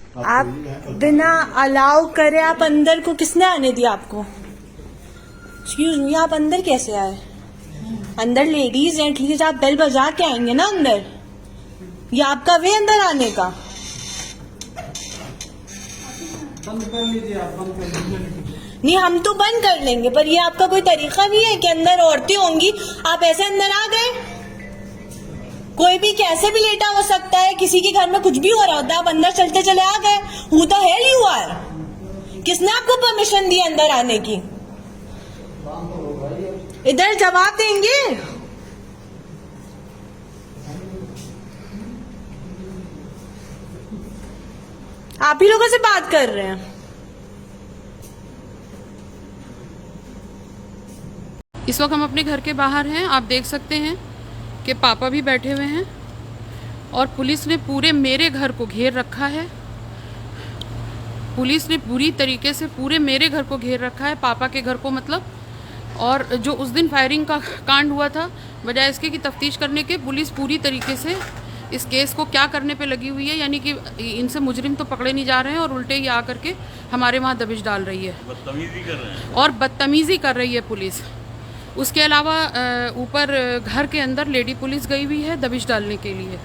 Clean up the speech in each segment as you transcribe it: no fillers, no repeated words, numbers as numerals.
आप बिना अलाउ करे आप अंदर को किसने आने दिया आपको? एक्सक्यूज मी, आप अंदर कैसे आए? अंदर लेडीज एटलीस्ट आप बेल बजा के आएंगे ना अंदर। ये आपका वे अंदर आने का? बंद कर लीजिए आप, बंद कर लीजिए। नहीं, हम तो बंद कर लेंगे, पर ये आपका कोई तरीका भी है कि अंदर औरतें होंगी आप ऐसे अंदर आ गए? कोई भी कैसे भी लेटा हो सकता है, किसी के घर में कुछ भी हो रहा होता है, आप अंदर चलते चले आ गए। Who the hell you are? किसने आपको परमिशन दी अंदर आने की? इधर जवाब देंगे। आप ही लोगों से बात कर रहे हैं। इस वक्त हम अपने घर के बाहर हैं। आप देख सकते हैं कि पापा भी बैठे हुए हैं और पुलिस ने पूरे मेरे घर को घेर रखा है। पुलिस ने पूरी तरीके से पूरे मेरे घर को घेर रखा है, पापा के घर को मतलब। और जो उस दिन फायरिंग का कांड हुआ था, बजाय इसके कि तफ्तीश करने के, पुलिस पूरी तरीके से इस केस को क्या करने पे लगी हुई है, यानी कि इनसे मुजरिम तो पकड़े नहीं जा रहे हैं और उल्टे ये आकर के हमारे वहाँ दबिश डाल रही है, बदतमीजी कर रहे हैं और बदतमीजी कर रही है पुलिस। उसके अलावा ऊपर घर के अंदर लेडी पुलिस गई हुई है दबिश डालने के लिए।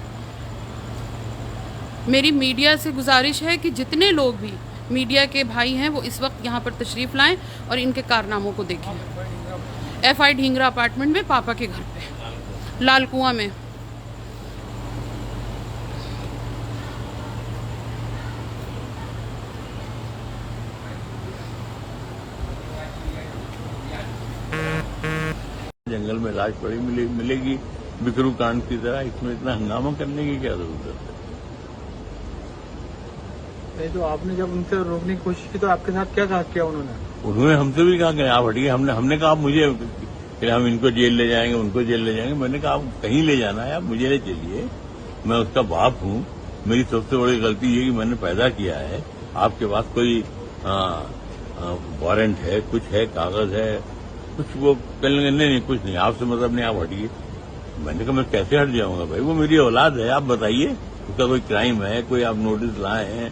मेरी मीडिया से गुजारिश है कि जितने लोग भी मीडिया के भाई हैं वो इस वक्त यहाँ पर तशरीफ़ लाएं और इनके कारनामों को देखें। FI ढींगरा अपार्टमेंट में पापा के घर पे, लाल कुआं में। जंगल में लाश पड़ी मिलेगी बिकरू कांड की तरह। इसमें इतना हंगामा करने की क्या जरूरत है? तो आपने जब उनसे रोकने की कोशिश की तो आपके साथ क्या किया उन्होंने? उन्होंने हमसे भी कहा कि आप हटिए। हमने कहा मुझे कि हम इनको जेल ले जाएंगे, उनको जेल ले जाएंगे। मैंने कहा आप कहीं ले जाना है, आप मुझे ले चलिए, मैं उसका बाप हूँ। मेरी सबसे बड़ी गलती ये कि मैंने पैदा किया है। आपके पास कोई वारंट है, कुछ है, कागज है, कुछ? वो कहने नहीं कुछ नहीं, आपसे मतलब नहीं, आप हटिए। मैंने कहा मैं कैसे हट जाऊंगा भाई, वो मेरी औलाद है। आप बताइए उसका कोई क्राइम है, कोई आप नोटिस लाए हैं?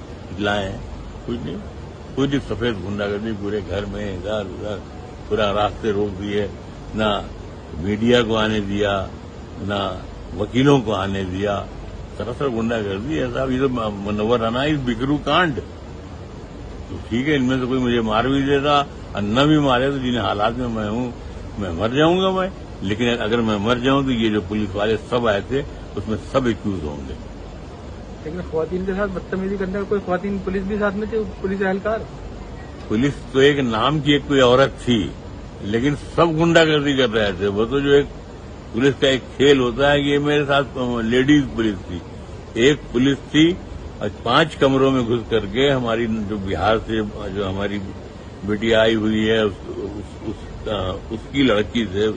कुछ नहीं, पूरी सफेद गुंडागर्दी पूरे घर में, इधर उधर पूरा रास्ते रोक दिए, ना मीडिया को आने दिया, ना वकीलों को आने दिया। सरासर गुंडागर्दी है साहब। ये तो मनोवर आना इस बिकरू कांड। तो ठीक है, इनमें से कोई मुझे मार भी देता और न भी मारे तो जिन हालात में मैं हूं मैं मर जाऊंगा मैं। लेकिन अगर मैं मर जाऊं तो ये जो पुलिस वाले सब आए थे उसमें सब एक्यूज होंगे। लेकिन ख्वातीन के साथ बदतमीजी करने का कोई ख्वातीन पुलिस भी साथ में थी, पुलिस एहलकार? पुलिस तो एक नाम की एक कोई औरत थी, लेकिन सब गुंडागर्दी कर रहे थे। वो तो जो एक पुलिस का एक खेल होता है, ये मेरे साथ लेडीज पुलिस थी। एक पुलिस थी और 5 कमरों में घुस करके हमारी जो बिहार से जो हमारी बेटी आई हुई है उसकी लड़की से